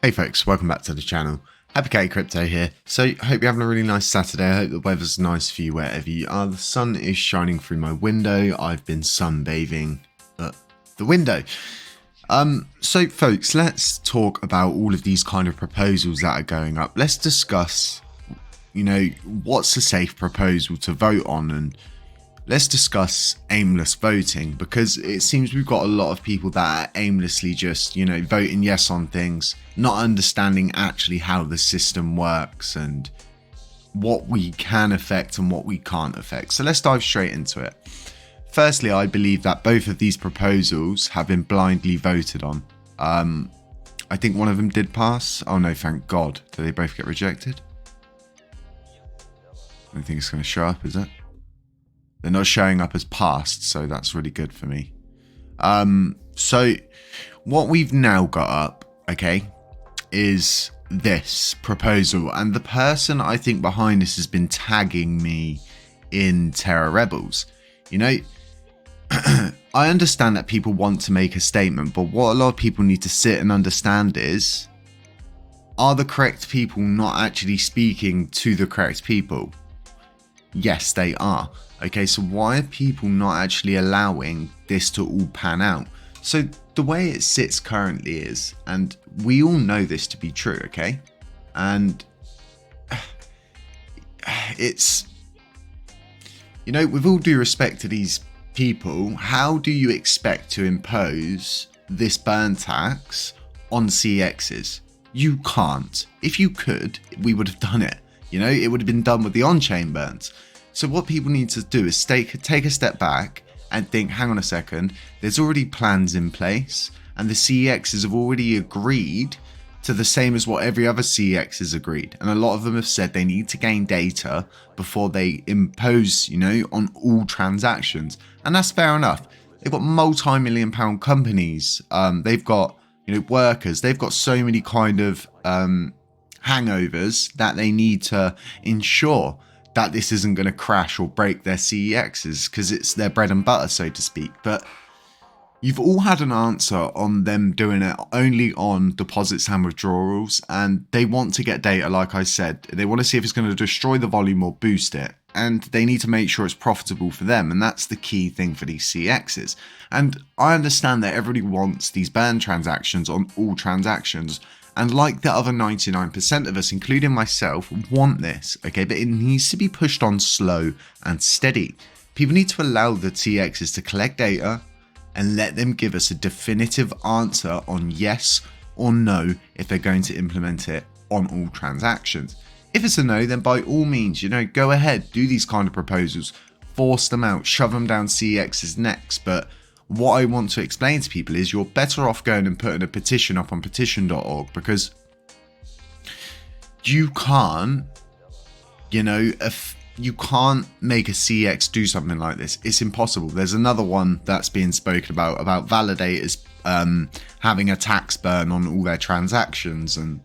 Hey folks, welcome back to the channel. Happy K Crypto here. So I hope you're having a really nice Saturday. I hope the weather's nice for you wherever you are. The sun is shining through my window. I've been sunbathing at the window. So folks, let's talk about all of these kind of proposals that are going up. Let's discuss, what's a safe proposal to vote on, and let's discuss aimless voting, because it seems we've got a lot of people that are aimlessly just, voting yes on things, not understanding actually how the system works and what we can affect and what we can't affect. So let's dive straight into it. Firstly, I believe that both of these proposals have been blindly voted on. I think one of them did pass. Oh no, thank God. Did they both get rejected? I don't think it's going to show up, is it? They're not showing up as passed, so that's really good for me. So what we've now got up, okay, is this proposal. And the person I think behind this has been tagging me in Terra Rebels. I understand that people want to make a statement, but what a lot of people need to sit and understand is, are the correct people not actually speaking to the correct people? Yes, they are. Okay, so why are people not actually allowing this to all pan out? So the way it sits currently is, and we all know this to be true, okay? And it's, with all due respect to these people, how do you expect to impose this burn tax on CXs? You can't. If you could, we would have done it. It would have been done with the on-chain burns. So what people need to do is take a step back and think, hang on a second, there's already plans in place, and the CEXs have already agreed to the same as what every other CEX has agreed. And a lot of them have said they need to gain data before they impose, on all transactions. And that's fair enough. They've got multi-million pound companies. They've got, workers. They've got so many kind of hangovers that they need to ensure that this isn't going to crash or break their CEXs, because it's their bread and butter, so to speak. But you've all had an answer on them doing it only on deposits and withdrawals, and they want to get data, like I said. They want to see if it's going to destroy the volume or boost it, and they need to make sure it's profitable for them, and that's the key thing for these CXs. And I understand that everybody wants these burn transactions on all transactions, and like the other 99% of us, including myself, want this, okay? But it needs to be pushed on slow and steady. People need to allow the TXs to collect data and let them give us a definitive answer on yes or no if they're going to implement it on all transactions. If it's a no, then by all means, go ahead, do these kind of proposals, force them out, shove them down CEX's necks. But what I want to explain to people is you're better off going and putting a petition up on petition.org, because you can't, if you can't make a CX do something like this. It's impossible. There's another one that's being spoken about validators having a tax burn on all their transactions, and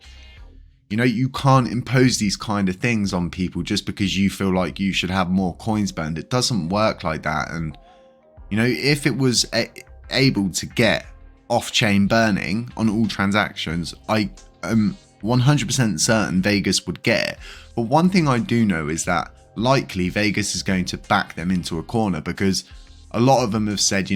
you can't impose these kind of things on people just because you feel like you should have more coins burned. It doesn't work like that. And if it was able to get off-chain burning on all transactions, I am 100% certain Vegas would get it. But one thing I do know is that likely Vegas is going to back them into a corner, because a lot of them have said,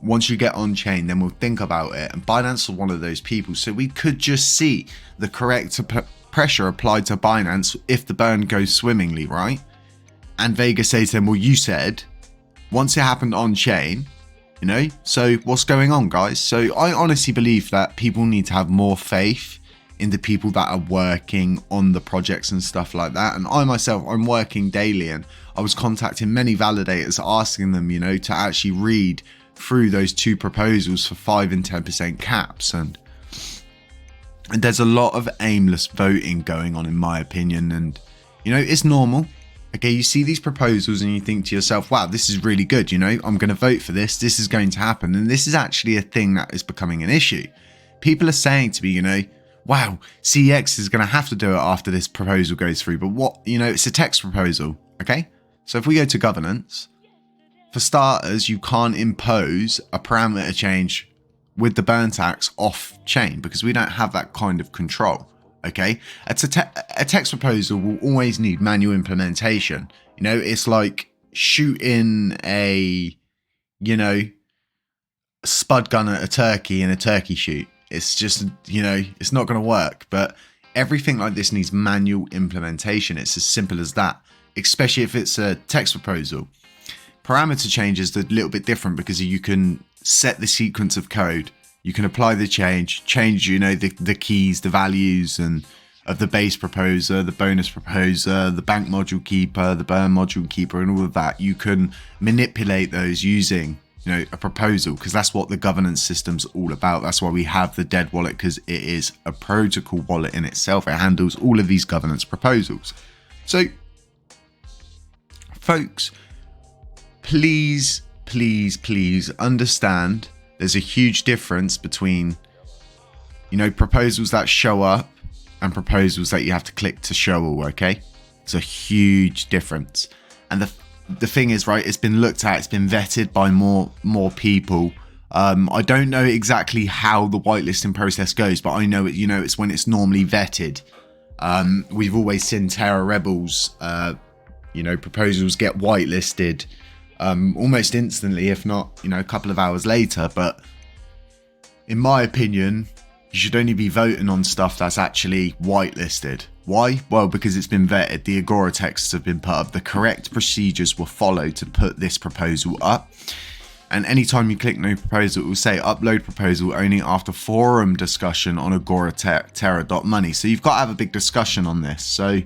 once you get on-chain, then we'll think about it. And Binance are one of those people. So we could just see the correct pressure applied to Binance if the burn goes swimmingly, right? And Vegas say to them, well, you said once it happened on-chain, so what's going on, guys? So I honestly believe that people need to have more faith in the people that are working on the projects and stuff like that. And I myself, I'm working daily, and I was contacting many validators asking them, to actually read through those two proposals for 5 and 10% caps. And there's a lot of aimless voting going on, in my opinion. And, it's normal. Okay, you see these proposals and you think to yourself, wow, this is really good. I'm going to vote for this. This is going to happen. And this is actually a thing that is becoming an issue. People are saying to me, wow, CX is going to have to do it after this proposal goes through. But what, it's a text proposal. Okay, so if we go to governance, for starters, you can't impose a parameter change with the burn tax off chain because we don't have that kind of control. Okay, a text proposal will always need manual implementation. You know, it's like shooting a, you know, spud gun at a turkey in a turkey shoot. It's just, you know, it's not going to work. But everything like this needs manual implementation. It's as simple as that, especially if it's a text proposal. Parameter changes are a little bit different because you can set the sequence of code. You can apply the change, you know, the keys, the values and of the base proposer, the bonus proposer, the bank module keeper, the burn module keeper, and all of that. You can manipulate those using, you know, a proposal, because that's what the governance system's all about. That's why we have the dead wallet, because it is a protocol wallet in itself. It handles all of these governance proposals. So, folks, please understand there's a huge difference between, you know, proposals that show up and proposals that you have to click to show all, okay? It's a huge difference. And the thing is, right, it's been looked at, it's been vetted by more people. I don't know exactly how the whitelisting process goes, but I know it, you know, it's when it's normally vetted. We've always seen Terra Rebels, you know, proposals get whitelisted almost instantly, if not, you know, a couple of hours later. But in my opinion, you should only be voting on stuff that's actually whitelisted. Why? Well, because it's been vetted. The Agora texts have been put up. The correct procedures were followed to put this proposal up. And anytime you click no proposal, it will say upload proposal only after forum discussion on Agora Terra.money. So you've got to have a big discussion on this. So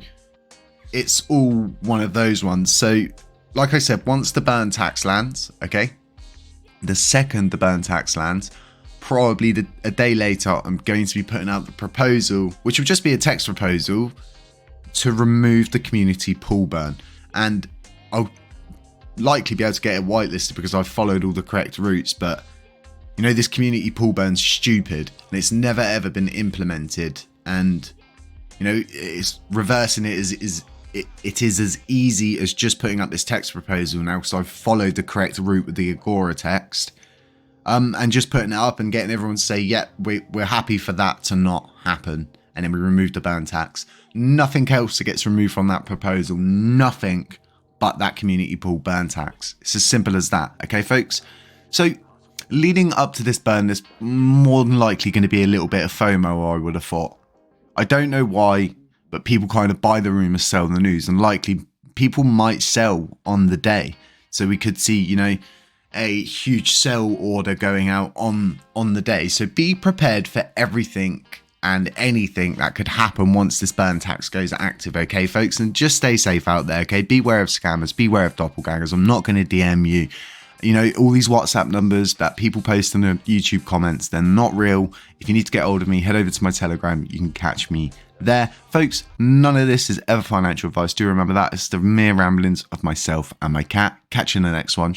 it's all one of those ones. So like I said, once the burn tax lands, okay, the second the burn tax lands, probably a day later, I'm going to be putting out the proposal, which will just be a text proposal to remove the community pool burn. And I'll likely be able to get it whitelisted because I've followed all the correct routes. But, you know, this community pool burn's stupid and it's never ever been implemented. And, you know, it's reversing it it is as easy as just putting up this text proposal now, because I've followed the correct route with the Agora text. And just putting it up and getting everyone to say, yeah, we're happy for that to not happen. And then we remove the burn tax. Nothing else that gets removed from that proposal. Nothing but that community pool burn tax. It's as simple as that. Okay, folks? So leading up to this burn, there's more than likely going to be a little bit of FOMO, I would have thought. I don't know why, but people kind of buy the rumors, sell the news. And likely people might sell on the day. So we could see, you know, a huge sell order going out on the day. So be prepared for everything and anything that could happen once this burn tax goes active, okay, folks? And just stay safe out there, okay? Beware of scammers, beware of doppelgangers. I'm not going to DM you. You know, all these WhatsApp numbers that people post in the YouTube comments, they're not real. If you need to get hold of me, head over to my Telegram. You can catch me there. Folks, none of this is ever financial advice. Do remember that. It's the mere ramblings of myself and my cat. Catch you in the next one.